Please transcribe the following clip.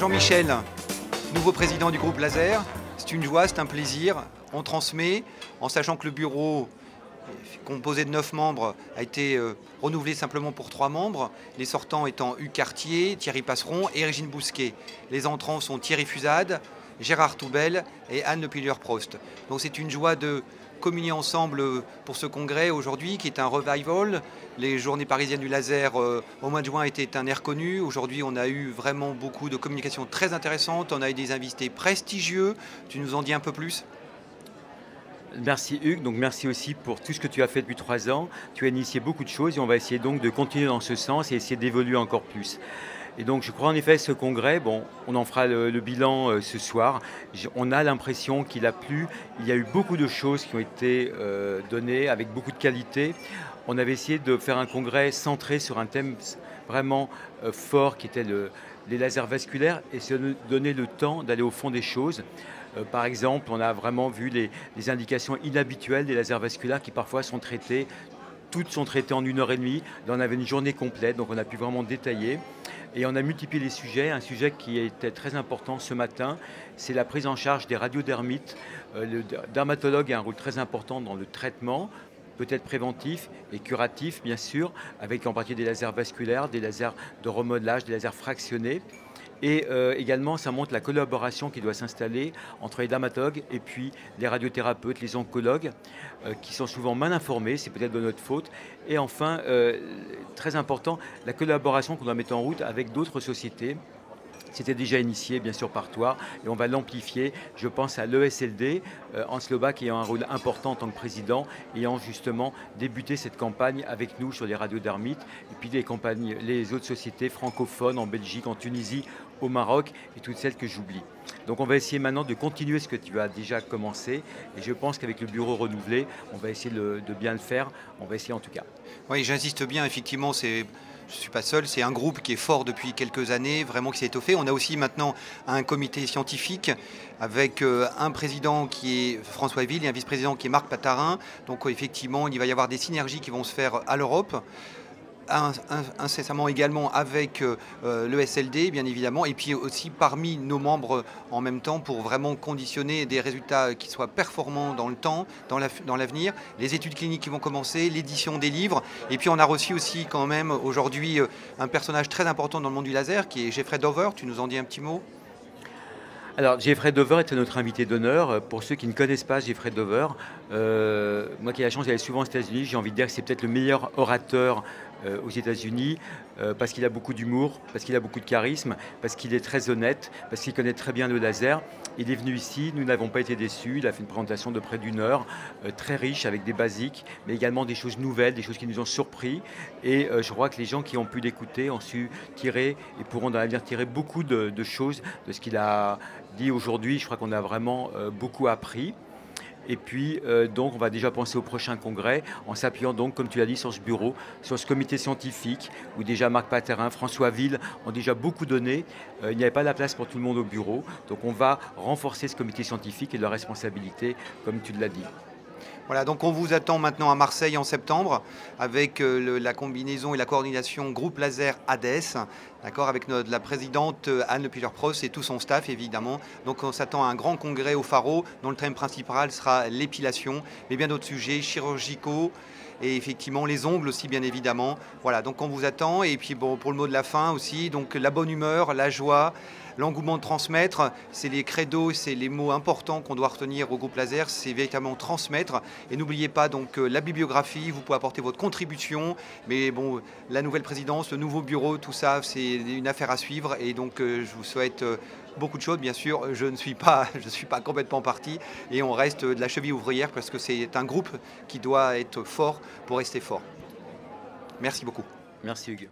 Jean-Michel, nouveau président du groupe Laser. C'est une joie, c'est un plaisir. On transmet en sachant que le bureau, composé de 9 membres, a été renouvelé simplement pour 3 membres. Les sortants étant Hugues Cartier, Thierry Passeron et Régine Bousquet. Les entrants sont Thierry Fusade, Gérard Toubel et Anne Lepiller-Prost. Donc c'est une joie de communier ensemble pour ce congrès aujourd'hui qui est un revival. Les journées parisiennes du laser au mois de juin étaient un air connu. Aujourd'hui on a eu vraiment beaucoup de communications très intéressantes. On a eu des invités prestigieux. Tu nous en dis un peu plus ? Merci Hugues, donc merci aussi pour tout ce que tu as fait depuis 3 ans. Tu as initié beaucoup de choses et on va essayer donc de continuer dans ce sens et essayer d'évoluer encore plus. Et donc je crois en effet ce congrès, bon, on en fera le bilan ce soir. On a l'impression qu'il a plu, il y a eu beaucoup de choses qui ont été données avec beaucoup de qualité. On avait essayé de faire un congrès centré sur un thème vraiment fort qui était les lasers vasculaires et se donner le temps d'aller au fond des choses. Par exemple, on a vraiment vu les indications inhabituelles des lasers vasculaires qui parfois sont traitées. Toutes sont traitées en 1h30. Là, on avait une journée complète, donc on a pu vraiment détailler. Et on a multiplié les sujets. Un sujet qui était très important ce matin, c'est la prise en charge des radiodermites. Le dermatologue a un rôle très important dans le traitement, peut-être préventif et curatif, bien sûr, avec en particulier des lasers vasculaires, des lasers de remodelage, des lasers fractionnés. Et également, ça montre la collaboration qui doit s'installer entre les dermatologues et puis les radiothérapeutes, les oncologues, qui sont souvent mal informés, c'est peut-être de notre faute. Et enfin, très important, la collaboration qu'on doit mettre en route avec d'autres sociétés. C'était déjà initié, bien sûr, par toi, et on va l'amplifier. Je pense à l'ESLD, Hans Lobach ayant un rôle important en tant que président, ayant justement débuté cette campagne avec nous sur les radiodermites, et puis les autres sociétés francophones en Belgique, en Tunisie, au Maroc, et toutes celles que j'oublie. Donc on va essayer maintenant de continuer ce que tu as déjà commencé, et je pense qu'avec le bureau renouvelé, on va essayer de bien le faire, on va essayer en tout cas. Oui, j'insiste bien, effectivement, je ne suis pas seul, c'est un groupe qui est fort depuis quelques années, vraiment qui s'est étoffé. On a aussi maintenant un comité scientifique avec un président qui est François Ville et un vice-président qui est Marc Patarin. Donc effectivement, il va y avoir des synergies qui vont se faire à l'Europe. Incessamment également avec le SLD, bien évidemment, et puis aussi parmi nos membres en même temps pour vraiment conditionner des résultats qui soient performants dans le temps, dans l'avenir, les études cliniques qui vont commencer, l'édition des livres, et puis on a reçu aussi quand même aujourd'hui un personnage très important dans le monde du laser qui est Jeffrey Dover. Tu nous en dis un petit mot ? Alors, Jeffrey Dover était notre invité d'honneur. Pour ceux qui ne connaissent pas Jeffrey Dover, moi qui ai la chance d'aller souvent aux États-Unis, j'ai envie de dire que c'est peut-être le meilleur orateur aux États-Unis parce qu'il a beaucoup d'humour, parce qu'il a beaucoup de charisme, parce qu'il est très honnête, parce qu'il connaît très bien le laser. Il est venu ici, nous n'avons pas été déçus. Il a fait une présentation de près d'1 heure, très riche avec des basiques, mais également des choses nouvelles, des choses qui nous ont surpris. Et je crois que les gens qui ont pu l'écouter ont su tirer et pourront dans l'avenir tirer beaucoup de choses de ce qu'il a dit aujourd'hui. Je crois qu'on a vraiment beaucoup appris. Et puis, donc, on va déjà penser au prochain congrès en s'appuyant donc, comme tu l'as dit, sur ce bureau, sur ce comité scientifique où déjà Marc Patarin, François Ville ont déjà beaucoup donné. Il n'y avait pas la place pour tout le monde au bureau. Donc, on va renforcer ce comité scientifique et leur responsabilité, comme tu l'as dit. Voilà, donc on vous attend maintenant à Marseille en septembre avec la combinaison et la coordination groupe laser ADES, d'accord, avec la présidente Anne Lepiller-Prost et tout son staff évidemment. Donc on s'attend à un grand congrès au Pharo dont le thème principal sera l'épilation, mais bien d'autres sujets chirurgicaux et effectivement les ongles aussi bien évidemment. Voilà, donc on vous attend et puis bon, pour le mot de la fin aussi, donc la bonne humeur, la joie, l'engouement de transmettre, c'est les credos, c'est les mots importants qu'on doit retenir au groupe Laser, c'est véritablement transmettre. Et n'oubliez pas donc la bibliographie, vous pouvez apporter votre contribution, mais bon, la nouvelle présidence, le nouveau bureau, tout ça, c'est une affaire à suivre. Et donc je vous souhaite beaucoup de choses, bien sûr. Je ne suis pas complètement parti et on reste de la cheville ouvrière parce que c'est un groupe qui doit être fort pour rester fort. Merci beaucoup. Merci Hugues.